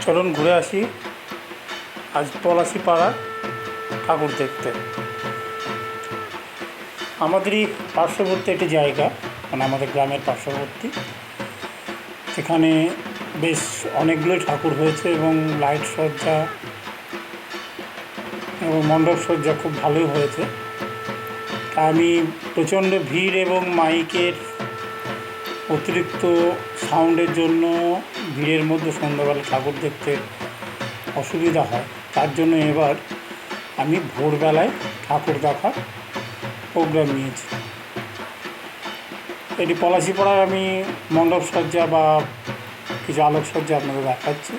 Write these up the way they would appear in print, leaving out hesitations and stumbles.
চলুন ঘুরে আসি আজ পলাশিপাড়া ঠাকুর দেখতে। আমাদেরই পার্শ্ববর্তী একটি জায়গা, মানে আমাদের গ্রামের পার্শ্ববর্তী, সেখানে বেশ অনেকগুলোই ঠাকুর হয়েছে এবং লাইট সজ্জা এবং মণ্ডপ সজ্জা খুব ভালোই হয়েছে। আমি প্রচণ্ড ভিড় এবং মাইকের অতিরিক্ত সাউন্ডের জন্য ভিড়ের মধ্যে সন্ধ্যাবেলা ঠাকুর দেখতে অসুবিধা হয়, তার জন্য এবার আমি ভোরবেলায় ঠাকুর দেখার প্রোগ্রাম নিয়েছি। এটি পলাশিপাড়ার আমি মণ্ডপ সজ্জা বা কিছু আলোকসজ্জা আপনাদের দেখাচ্ছি।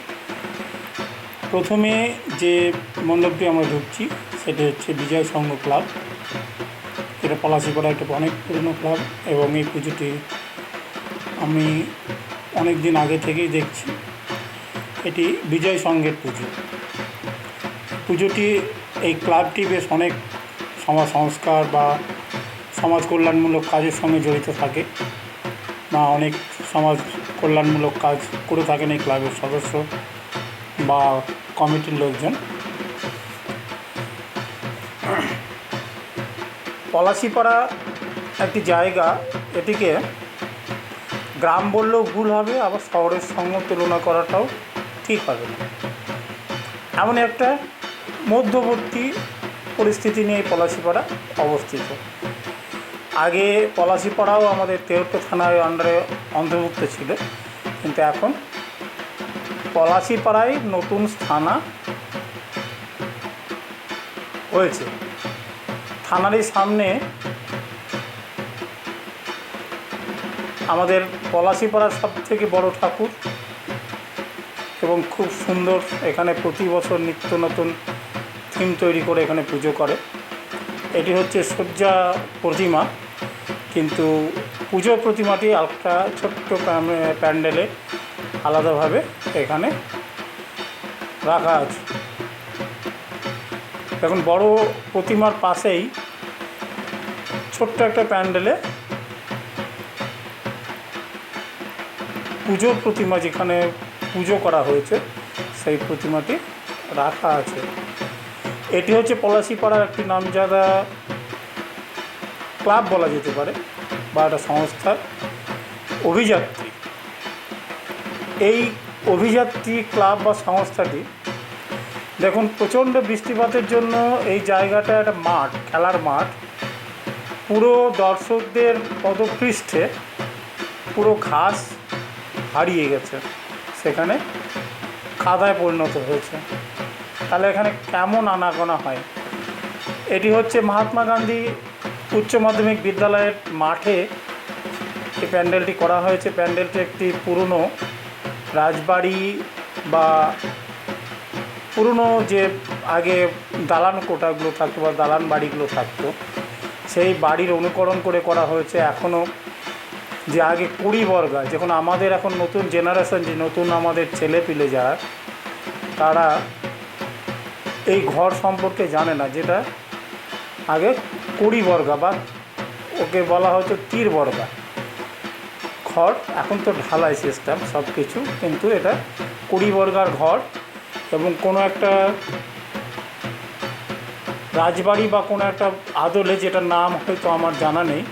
প্রথমে যে মণ্ডপটি আমরা ঢুকছি সেটি হচ্ছে বিজয় সংঘ ক্লাব। এটা পলাশিপাড়া একটা অনেক পুরনো ক্লাব এবং এই পুজোটি আমি অনেক দিন আগে থেকেই দেখছি। এটি বিজয় সংঘের পুজোটি এই ক্লাবটি বেশ অনেক সমাজ সংস্কার বা সমাজ কল্যাণমূলক কাজের সঙ্গে জড়িত থাকে, বা অনেক সমাজ কল্যাণমূলক কাজ করে থাকেন এই ক্লাবের সদস্য বা কমিটির লোকজন। পলাশিপাড়া একটি জায়গা, এটিকে গ্রাম বললেও ভুল হবে, আবার শহরের সঙ্গে তুলনা করাটাও ঠিক হবে না। এমন একটা মধ্যবর্তী পরিস্থিতি নিয়ে পলাশিপাড়া অবস্থিত। আগে পলাশিপাড়াও আমাদের তেহট্ট থানার আন্ডারে অন্তর্ভুক্ত ছিল, কিন্তু এখন পলাশিপাড়ায় নতুন থানা হয়েছে। থানারই সামনে আমাদের পলাশিপাড়ার সবথেকে বড় ঠাকুর এবং খুব সুন্দর। এখানে প্রতি বছর নিত্য নতুন থিম তৈরি করে এখানে পুজো করে। এটি হচ্ছে সজ্জা প্রতিমা, কিন্তু পুজো প্রতিমাটি একটা ছোট্ট প্যান্ডেলে আলাদাভাবে এখানে রাখা আছে। এখন বড় প্রতিমার পাশেই ছোট্ট একটা প্যান্ডেলে পুজোর প্রতিমা, যেখানে পুজো করা হয়েছে সেই প্রতিমাটি রাখা আছে। এটি হচ্ছে পলাশিপাড়ার একটি নামজাদা ক্লাব বলা যেতে পারে, বা একটা সংস্থার অভিযাত্রী। এই অভিযাত্রী ক্লাব বা সংস্থাটি, দেখুন, প্রচণ্ড বৃষ্টিপাতের জন্য এই জায়গাটা একটা মাঠ, খেলার মাঠ, পুরো দর্শকদের পদপৃষ্ঠে পুরো ঘাস হারিয়ে গেছে, সেখানে কাদায় পরিণত হয়েছে। তাহলে এখানে কেমন আনাগোনা হয়? এটি হচ্ছে মহাত্মা গান্ধী উচ্চ মাধ্যমিক বিদ্যালয়ের মাঠে এই প্যান্ডেলটি করা হয়েছে। প্যান্ডেলটি একটি পুরনো রাজবাড়ি বা পুরনো যে আগে দালান কোঠাগুলো থাকতো বা দালান বাড়িগুলো থাকতো, সেই বাড়ির অনুকরণ করে করা হয়েছে। এখনও যে আগে কুড়ি বর্গা, যখন আমাদের এখন নতুন জেনারেশন, যে নতুন আমাদের ছেলেপিলে যারা, তারা এই ঘর সম্পর্কে জানে না, যেটা আগে কুড়ি বর্গা বা ওকে বলা হতো তীর বর্গা ঘর। এখন তো ঢালাই সিস্টেম সব কিছু, কিন্তু এটা কুড়ি বর্গার ঘর। এবং কোনো একটা রাজবাড়ি বা কোনো একটা আদলে, যেটার নাম হয়তো আমার জানা নেই,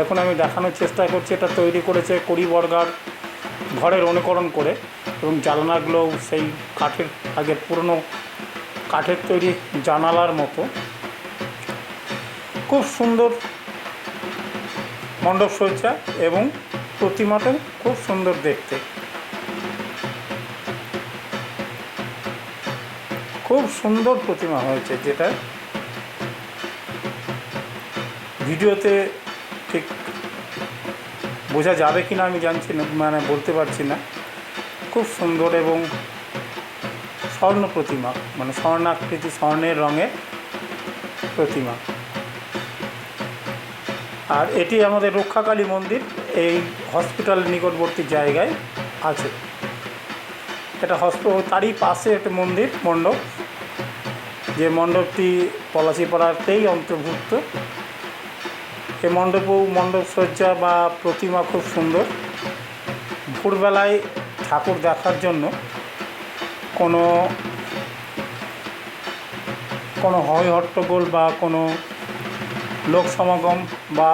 এখন আমি দেখানোর চেষ্টা করছি, এটা তৈরি করেছে কুড়ি বর্গার ঘরের অনুকরণ করে, এবং জানালাগুলোও সেই কাঠের, আগের পুরনো কাঠের তৈরি জানালার মতো। খুব সুন্দর মণ্ডপ সজ্জা এবং প্রতিমাটাও খুব সুন্দর দেখতে, খুব সুন্দর প্রতিমা হয়েছে, যেটা ভিডিওতে ঠিক বোঝা যাবে কি না আমি জানছি না, মানে বলতে পারছি না। খুব সুন্দর এবং স্বর্ণ প্রতিমা, মানে স্বর্ণাকৃতি, স্বর্ণের রঙের প্রতিমা। আর এটি আমাদের রক্ষাকালী মন্দির, এই হসপিটাল নিকটবর্তী জায়গায় আছে। এটা তারই পাশে একটা মণ্ডপ, যে মণ্ডপটি পলাশিপাড়াতেই অন্তর্ভুক্ত। এই মণ্ডপ সজ্জা বা প্রতিমা খুব সুন্দর। ভোরবেলায় ঠাকুর দেখার জন্য কোনো কোনো হয় হট্টগোল বা কোনো লোক সমাগম বা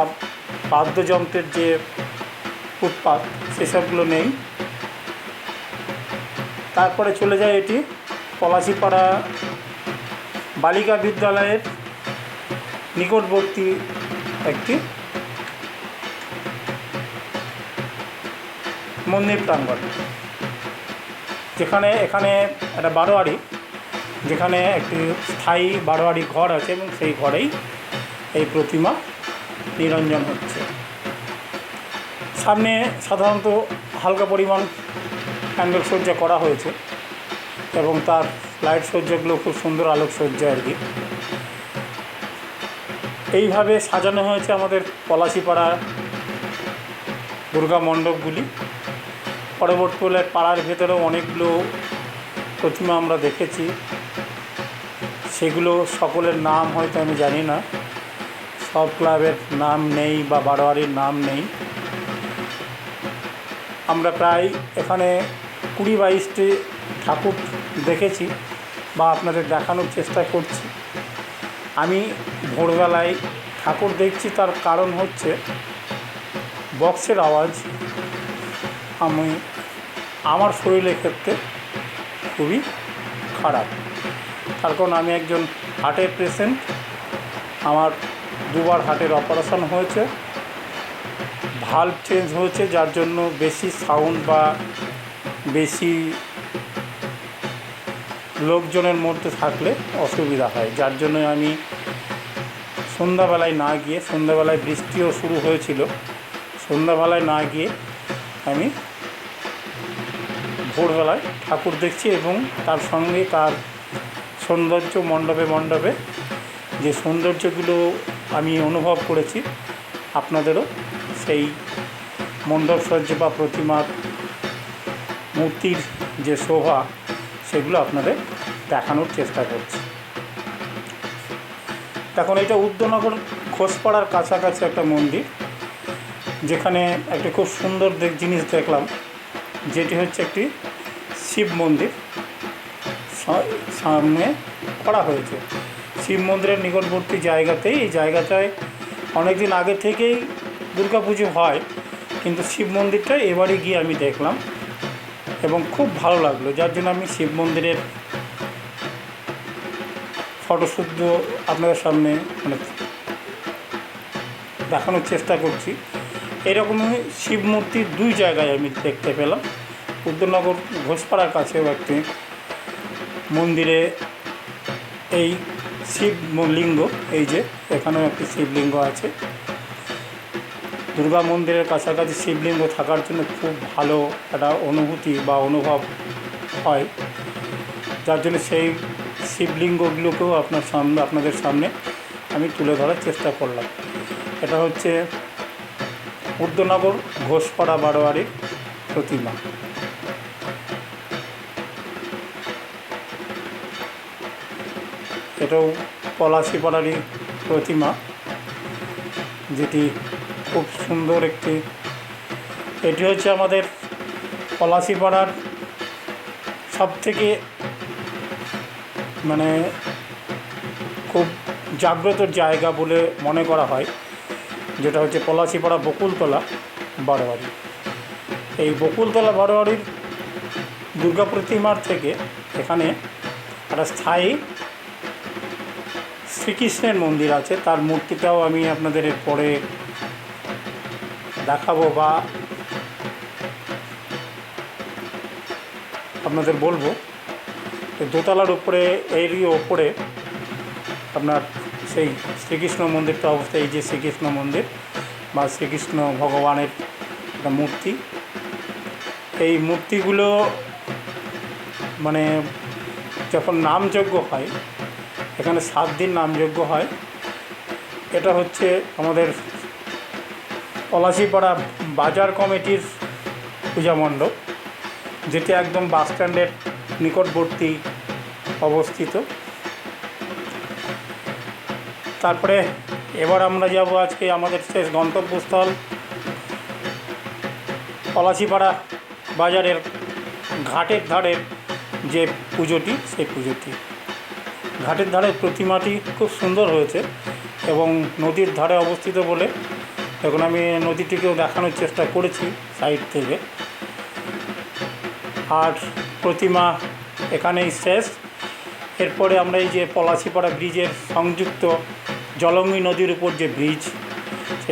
বাদ্যযন্ত্রের যে উৎপাত সেসবগুলো নেই। তারপরে চলে যায় এটি পলাশিপাড়া বালিকা বিদ্যালয়ের নিকটবর্তী একটি মন্দির প্রাঙ্গণ, যেখানে এখানে একটা বারোয়ারি, যেখানে একটি স্থায়ী বারোয়ারি ঘর আছে এবং সেই ঘরেই এই প্রতিমা নিরঞ্জন হচ্ছে। সামনে সাধারণত হালকা পরিমাণ প্যান্ডেল সজ্জা করা হয়েছে এবং তার লাইট সজ্জাগুলো খুব সুন্দর আলোকসজ্জা আর কি। এইভাবে সাজানো হয়েছে আমাদের পলাশিপাড়া দুর্গা মণ্ডপগুলি। পরবর্তীকালে পাড়ার ভেতরেও অনেকগুলো প্রতিমা আমরা দেখেছি, সেগুলো সকলের নাম হয়তো আমি জানি না, সব ক্লাবের নাম নেই বা বারোয়ারির নাম নেই। আমরা প্রায় এখানে 20-22টি ঠাকুর দেখেছি বা আপনাদের দেখানোর চেষ্টা করছি। আমি ভোরবেলায় ঠাকুর দেখছি, তার কারণ হচ্ছে বক্সের আওয়াজ আমার শরীরের ক্ষেত্রে খুবই খারাপ। তার কারণ আমি একজন হার্টের পেশেন্ট, আমার 2বার হার্টের অপারেশন হয়েছে, ভাল্ব চেঞ্জ হয়েছে, যার জন্য বেশি সাউন্ড বা বেশি লোকজনের মধ্যে থাকলে অসুবিধা হয়, যার জন্য আমি সন্ধ্যাবেলায় না গিয়ে, সন্ধ্যাবেলায় বৃষ্টিও শুরু হয়েছিল, সন্ধ্যাবেলায় না গিয়ে আমি ভোরবেলায় ঠাকুর দেখছি এবং তার সঙ্গে তার সৌন্দর্য, মণ্ডপে মণ্ডপে যে সৌন্দর্যগুলো আমি অনুভব করেছি, আপনাদেরও সেই মণ্ডপ সজ্জা বা প্রতিমার মূর্তির যে শোভা সেগুলো আপনাদের দেখানোর চেষ্টা করছি। এখন এটা উদ্যাননগর ঘোষপাড়ার কাছাকাছি একটা মন্দির, যেখানে একটা খুব সুন্দর জিনিস দেখলাম, যেটি হচ্ছে একটি শিব মন্দির সামনে করা হয়েছে। শিব মন্দিরের নিকটবর্তী জায়গাতেই, এই জায়গাটায় অনেকদিন আগে থেকেই দুর্গাপুজো হয়, কিন্তু শিব মন্দিরটা এবারে গিয়ে আমি দেখলাম এবং খুব ভালো লাগলো, যার জন্য আমি শিব মন্দিরের ফটোশ্যুট আপনাদের সামনে দেখানোর চেষ্টা করছি। এরকমই শিব মূর্তি 2 জায়গায় আমি দেখতে পেলাম। উদ্যাননগর ঘোষপাড়ার কাছেও একটি মন্দিরে এই শিবলিঙ্গ, এই যে এখানেও একটি শিবলিঙ্গ আছে। দুর্গা মন্দিরের কাছাকাছি শিবলিঙ্গ থাকার জন্য খুব ভালো একটা অনুভূতি বা অনুভব হয়, যার জন্য সেই শিবলিঙ্গগুলোকেও আপনাদের সামনে আমি তুলে ধরার চেষ্টা করলাম। এটা হচ্ছে উদ্যাননগর ঘোষপাড়া বারোয়ারির প্রতিমা। এটাও পলাশিপাড়ারই প্রতিমা, যেটি খুব সুন্দর একটি। এটি হচ্ছে আমাদের পলাশিপাড়ার সবথেকে খুব জাগ্রত জায়গা বলে মনে করা হয়, যেটা হচ্ছে পলাশিপাড়া বকুলতলা বারোয়ারি। এই বকুলতলা বারোয়ারির দুর্গা প্রতিমার থেকে এখানে একটা স্থায়ী শ্রীকৃষ্ণের মন্দির আছে, তার মূর্তিটাও আমি আপনাদের পরে দেখাবো বা আপনাদের বলবো। দোতলার উপরে, এরই ওপরে আপনার সেই শ্রীকৃষ্ণ মন্দিরটা অবস্থায়, এই যে শ্রীকৃষ্ণ মন্দির বা শ্রীকৃষ্ণ ভগবানের একটা মূর্তি। এই মূর্তিগুলো যখন নামযজ্ঞ হয়, এখানে 7 দিন নামযজ্ঞ হয়। এটা হচ্ছে আমাদের পলাশিপাড়া বাজার কমিটির পূজা মণ্ডপ, যেটি একদম বাসস্ট্যান্ডের নিকটবর্তী অবস্থিত। তারপরে এবার আমরা যাব আজকে আমাদের শেষ গন্তব্যস্থল পলাশিপাড়া বাজারের ঘাটের ধারের যে পুজোটি সেই পুজোটি। ঘাটের ধারে প্রতিমাটি খুব সুন্দর হয়েছে এবং নদীর ধারে অবস্থিত বলে এখন আমি নদীটিকেও দেখানোর চেষ্টা করেছি সাইড থেকে। আর প্রতিমা এখানেই শেষ। এরপরে আমরা এই যে পলাশিপাড়া ব্রিজের সংযুক্ত জলঙ্গি নদীর উপর যে ব্রিজ, সেই